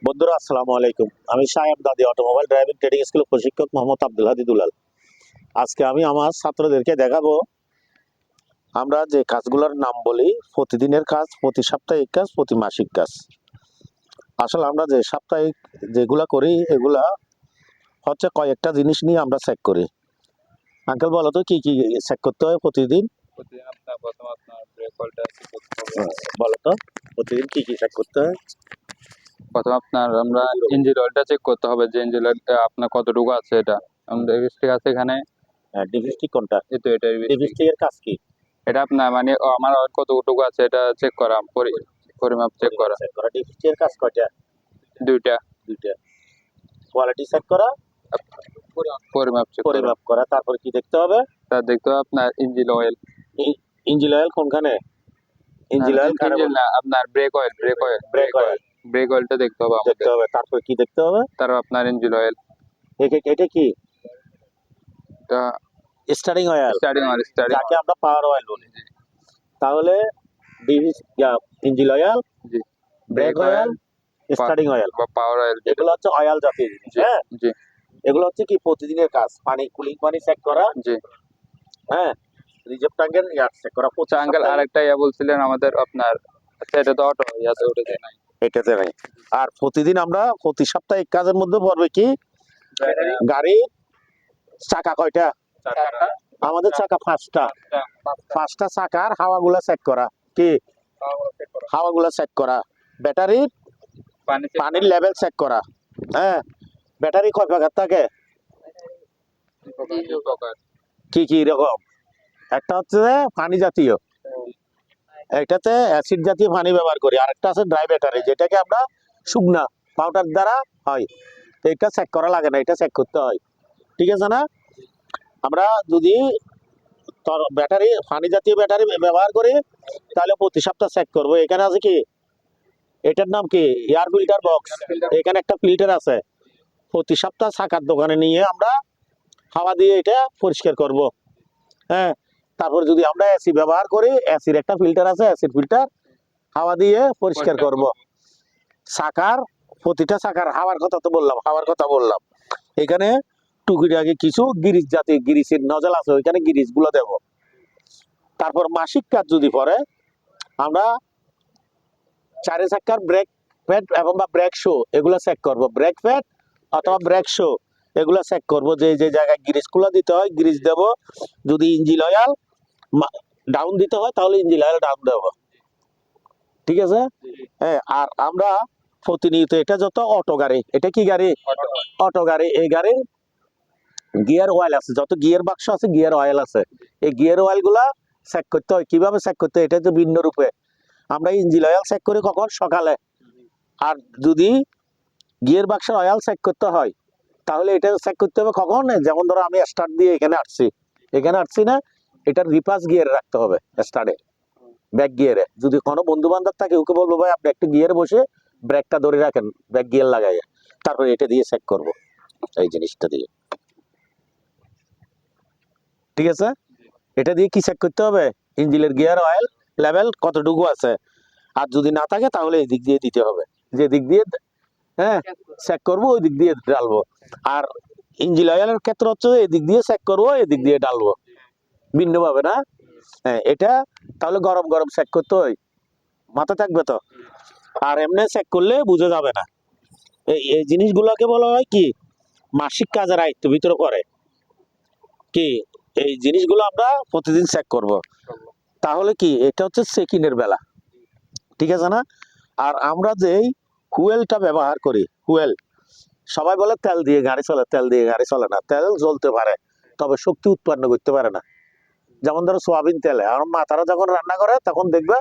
বন্ধুরা আসসালামু আলাইকুম। আমি সাহেব দাদি অটোমোবাইল ড্রাইভিং ট্রেনিং স্কুলের প্রশিক্ষক মোহাম্মদ আব্দুল হাদি দুলাল। আজকে আমি আমার ছাত্রদেরকে দেখাবো আমরা যে কাজগুলোর নাম বলি প্রতিদিনের কাজ, প্রতি সাপ্তাহিক কাজ, প্রতি মাসিক কাজ। আসলে আমরা যে সাপ্তাহিক যেগুলা করি এগুলা হচ্ছে কয়েকটা জিনিস নিয়ে আমরা চেক করি। আঙ্কেল বলো তো কি কি চেক করতে হয় প্রতিদিন? প্রতিদিন আপনার প্রথম আপনার ব্রেক অয়েলটা চেক করতে হবে। বলো তো প্রতিদিন কি কি চেক করতে হয়? প্রথম আপনার আমরা ইঞ্জিন অয়েলটা চেক করতে হবে যে ইঞ্জিন অয়েলটা আপনার কতটুকু আছে। এটা আমাদের ডিস্ট্রিক আছে এখানে। ডিভিস্টিক কোনটা? এই তো এটা ডিভিস্টিকের কাজ কি? এটা আপনার মানে আমার অয়েল কতটুকু আছে এটা চেক করা, পরিমাপ চেক করা। চেক করা। ডিভিস্টিকের কাজ কয়টা? দুইটা। দুইটা। কোয়ালিটি চেক করা, পরিমাপ চেক করা। পরিমাপ করা। তারপর কি দেখতে হবে? তার দেখতে হবে আপনার ইঞ্জিন অয়েল। ইঞ্জিন অয়েল কোনখানে? ইঞ্জিন অয়েল না, আপনার brake oil. Brake oil. Brake অয়েলটা দেখতে হবে দেখতে আমাদের। হবে। তারপর কি দেখতে হবে? তারপর আপনার ইঞ্জিন অয়েল। এটা কি? এটা স্টার্টিং অয়েল, স্টার্টিং যাকে আমরা পাওয়ার অয়েল বলি। তাহলে ইঞ্জিন অয়েল, জি, ব্রেক অয়েল, স্টার্টিং অয়েল বা পাওয়ার অয়েল, এগুলো হচ্ছে অয়েল জাতীয় জিনিস। হ্যাঁ, জি এগুলো হচ্ছে কি প্রতিদিনের কাজ। পানি, কুলিং পানি চেক করা। জি। হ্যাঁ, রিজার্ভ ট্যাঙ্কের ইয়ার চেক করা। আচ্ছা আঙ্কেল, আরেকটা বলছিলেন আমাদের আপনার। আচ্ছা, এটা তো অটো ইয়াতে উঠেছে নাই। এটাতে নাই। আর প্রতিদিন আমরা প্রতি সাপ্তাহিক কাজের মধ্যে পড়বে কি গাড়ির চাকা কয়টা? আমাদের চাকা পাঁচটা চাকার হাওয়াগুলা চেক করা। কি হাওয়াগুলা চেক করা? ব্যাটারির পানির লেভেল চেক করা। হ্যাঁ, ব্যাটারি কয় প্রকার থাকে? কি কি রকম? একটা হচ্ছে পানি জাতীয়, এটাতে অ্যাসিড জাতীয় পানি ব্যবহার করি। আরেকটা আছে ড্রাই ব্যাটারি, যেটাকে আমরা শুকনা পাউডার দ্বারা হয়। এটা চেক করা লাগে না, এটা চেক করতে হয়। ঠিক আছে না? আমরা যদি ব্যাটারি পানি জাতীয় ব্যাটারি ব্যবহার করি তাহলে প্রতি সপ্তাহ চেক করবো। এখানে আছে কি, এটার নাম কি? Air filter box. এখানে একটা ফিল্টার আছে। প্রতি সপ্তাহ চাকার দোকানে নিয়ে আমরা হাওয়া দিয়ে এটা পরিষ্কার করব। হ্যাঁ, তারপর যদি আমরা এসি ব্যবহার করি, এসির একটা ফিল্টার আছে, এসির ফিল্টার হাওয়া দিয়ে পরিষ্কার করব। চাকার প্রতিটা চাকার হাওয়ার কথা তো বললাম, হাওয়ার কথা বললাম। এখানে টুকিটাকি কিছু গিরিজ জাতীয় গিরিজের নজল আছে, ওইখানে গিরিজ গুলো দেব। তারপর মাসিক কাজ যদি পড়ে, আমরা চারে চাকার ব্রেক প্যাড এবং বা ব্রেক শো এগুলো চেক করব। ব্রেক প্যাড অথবা ব্রেক শো এগুলো চেক করব, যে যে জায়গায় গিরিজ গুলো দিতে হয় গিরিজ দেব। যদি ইঞ্জিন অয়েল ডাউন দিতে হয় তাহলে ইঞ্জিন অয়েল ডাউন দেব। ঠিক আছে? হ্যাঁ, আর আমরা প্রতিনিয়ত এটা যত অটো গাড়ি, এটা কি গাড়ি? অটো গাড়ি। এই গাড়ির গিয়ার অয়েল আছে, যত গিয়ার বাক্স আছে গিয়ার অয়েল আছে। এই গিয়ার অয়েল গুলা চেক করতে হয়। কিভাবে চেক করতে হয়? এটা তো ভিন্ন রূপে। আমরা ইঞ্জিন অয়েল চেক করি কখন? সকালে। আর যদি গিয়ার বাক্সের অয়েল চেক করতে হয় তাহলে এটা চেক করতে হবে কখন? যেমন ধরো আমি স্টার্ট দিয়ে এখানে আসছি না, এটার রিভার্স গিয়ার রাখতে হবে স্টার্টে, ব্যাক গিয়ারে। যদি কোনো বন্ধু বান্ধব থাকে ওকে বলবো ভাই আপনি একটু গিয়ারে বসে ব্রেকটা ধরে রাখেন, ব্যাক গিয়ার লাগাই, তারপরে এটা দিয়ে চেক করব, এই জিনিসটা দিয়ে। ঠিক আছে? এটা দিয়ে কি চেক করতে হবে? ইঞ্জিনের গিয়ার অয়েল লেভেল কতটুকু আছে। আর যদি না থাকে তাহলে এই দিক দিয়ে দিতে হবে, যে দিক দিয়ে হ্যাঁ চেক করবো ওই দিক দিয়ে ডালবো। আর ইঞ্জিন অয়েলের ক্ষেত্রে হচ্ছে এদিক দিয়ে চেক করবো এদিক দিয়ে ডালবো, ভিন্ন ভাবে না। হ্যাঁ, এটা তাহলে গরম গরম চেক করতে হয়, মাথা থাকবে তো। আর এমনি চেক করলে বুঝে যাবে না। এই জিনিসগুলোকে বলা হয় কি মাসিক কাজের আয়ত্ত ভিতরে পড়ে। কি এই জিনিসগুলো আমরা প্রতিদিন চেক করব। তাহলে কি এটা হচ্ছে চেকিংয়ের বেলা। ঠিক আছে না? আর আমরা যেই হুয়েলটা ব্যবহার করি, হুয়েল, সবাই বলে তেল দিয়ে গাড়ি চলে, তেল দিয়ে গাড়ি চলে না। তেল জ্বলতে পারে তবে শক্তি উৎপন্ন করতে পারে না। যেমন ধরো সোয়াবিন তেলে, আর মাথারা যখন রান্না করে তখন দেখবে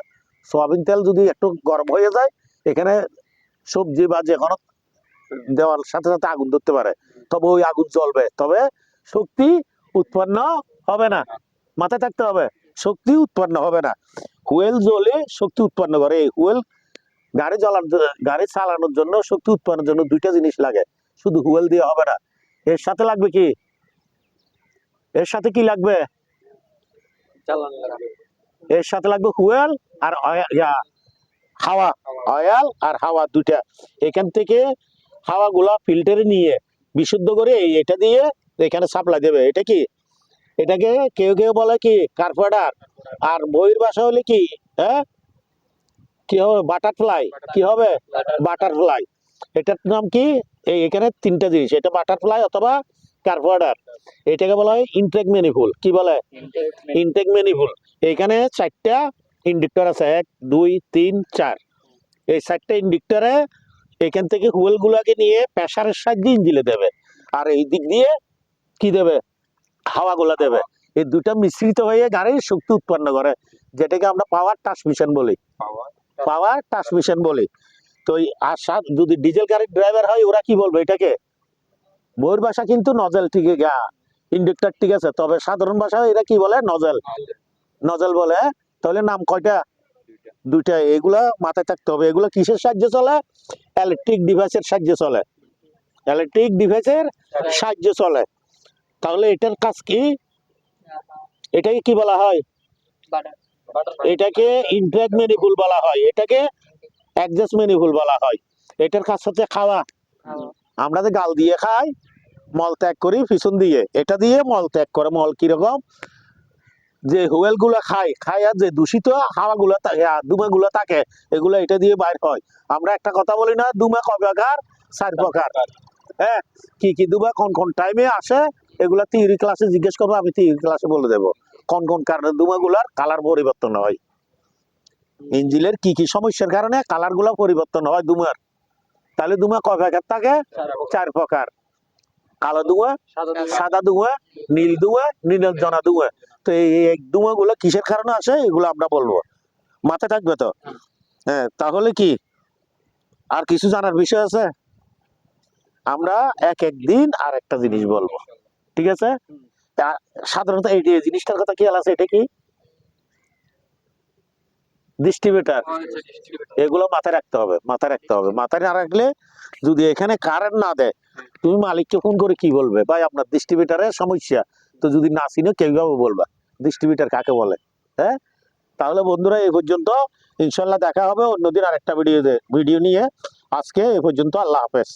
সোয়াবিন তেল যদি একটু গরম হয়ে যায়, এখানে সবজি বা যে কোনো দেওয়ার সাথে সাথে আগুন ধরতে পারে, তবে ওই আগুন জ্বলবে, তবে শক্তি উৎপন্ন হবে না। মাথায় থাকতে হবে, শক্তি উৎপন্ন হবে না। হুয়েল জ্বলে শক্তি উৎপন্ন করে। এই হুয়েল গাড়ি চালানোর জন্য, শক্তি উৎপন্নের জন্য দুইটা জিনিস লাগে, শুধু হুয়েল দিয়ে হবে না। এর সাথে লাগবে কি? এর সাথে কি লাগবে? এর সাথে লাগবে হুয়েল আর হাওয়া, অয়েল আর হাওয়া দুইটা, এখান থেকে হাওয়াগুলা ফিল্টারে নিয়ে বিশুদ্ধ করে এটা দিয়ে এখানে সাপ্লাই দেবে। এটা কি, এটাকে কেউ কেউ বলে কি কার্পেটার, আর বইয়ের ভাষা হলে কি, হ্যাঁ কি হবে, বাটারফ্লাই। কি হবে, বাটারফ্লাই। এটার নাম কি, এখানে তিনটা জিনিস, এটা বাটারফ্লাই অথবা কার্পেটার। এটাকে বলা হয় ইনটেক ম্যানিফোল্ড। কি বলে, ইনটেক ম্যানিফোল্ড। এখানে 4টা ইন্ডাক্টর আছে, 1 2 3 4। এই 4টা ইন্ডাক্টরে এখান থেকে হুইল গুলাকে নিয়ে প্রেসারের সাহায্যে ইঞ্জিলে দেবে, আর এই দিক দিয়ে কি দেবে, হাওয়াগুলা দেবে। এই দুটা মিশ্রিত হয়ে গাড়ির শক্তি উৎপন্ন করে, যেটাকে আমরা পাওয়ার ট্রান্সমিশন বলি, পাওয়ার ট্রান্সমিশন বলি। তো যদি ডিজেল গাড়ির ড্রাইভার হয় ওরা কি বলবে এটাকে, বইয়ের ভাষা কিন্তু নজেল, ঠিক আছে, ইন্ডাক্টর ঠিক আছে, তবে সাধারণ ভাষায় এরা কি বলে, নজেল, নজেল বলে। তাহলে নাম কয়টা, দুইটা। এগুলা মাথায় থাকতে হবে। এগুলো কিসের সাহায্যে চলে, ইলেকট্রিক ডিভাইসের সাহায্যে চলে, ইলেকট্রিক ডিভাইসের সাহায্যে চলে। তাহলে এটার কাজ কি, এটাকে কি বলা হয়, এটাকে ইনটেক ম্যানিফোল্ড বলা হয়, এটাকে অ্যাডজাস্ট ম্যানিফোল্ড বলা হয়। এটার কাজ হচ্ছে খাওয়া। আমরা যে গাল দিয়ে খাই, মল ত্যাগ করি পিছন দিয়ে, এটা দিয়ে মল ত্যাগ করে। মল কিরকম, যে হুয়েল গুলা খায় আর যে দূষিত হাওয়া গুলা থাকে, ধুমা গুলা থাকে, এগুলা এটা দিয়ে বাইর হয়। আমরা একটা কথা বলি না, ধুমা কয় প্রকার, 4 প্রকার। হ্যাঁ, কি কি ধুমা কোন কোন টাইমে আসে, এগুলা থিওরি ক্লাসে জিজ্ঞেস করবো, আমি থিওরি ক্লাসে বলে দেবো কোন কোন কারণে ধুমা গুলার কালার পরিবর্তন হয়, ইঞ্জিনের কি কি সমস্যার কারণে কালার গুলা পরিবর্তন হয় ধুমার। তাহলে ধুমা কয় প্রকার থাকে, 4 প্রকার। কালো ধোঁয়া, সাদা ধোঁয়া, নীল ধোঁয়া, নীলাঞ্জনা ধোঁয়া। তো এই ধোঁয়া গুলো কিসের কারণে আসে এগুলো আমরা বলবো, মাথায় থাকবে তো। হ্যাঁ, তাহলে কি আর কিছু জানার বিষয় আছে, আমরা এক দিন আর একটা জিনিস বলবো, ঠিক আছে। সাধারণত এই যে জিনিসটার কথা খেয়াল আছে, এটা কি, ডিস্ট্রিবিউটার। এগুলো মাথায় রাখতে হবে, মাথায় রাখতে হবে। মাথায় না রাখলে যদি এখানে কারেন্ট না দেয়, তুমি মালিককে ফোন করে কি বলবে, ভাই আপনার ডিস্ট্রিবিউটারের সমস্যা। তো যদি না চিনো কিভাবে বলবা ডিস্ট্রিবিউটার কাকে বলে। হ্যাঁ, তাহলে বন্ধুরা এই পর্যন্ত, ইনশাল্লাহ দেখা হবে অন্যদিন আরেকটা ভিডিও নিয়ে। আজকে এই পর্যন্ত, আল্লাহ হাফেজ।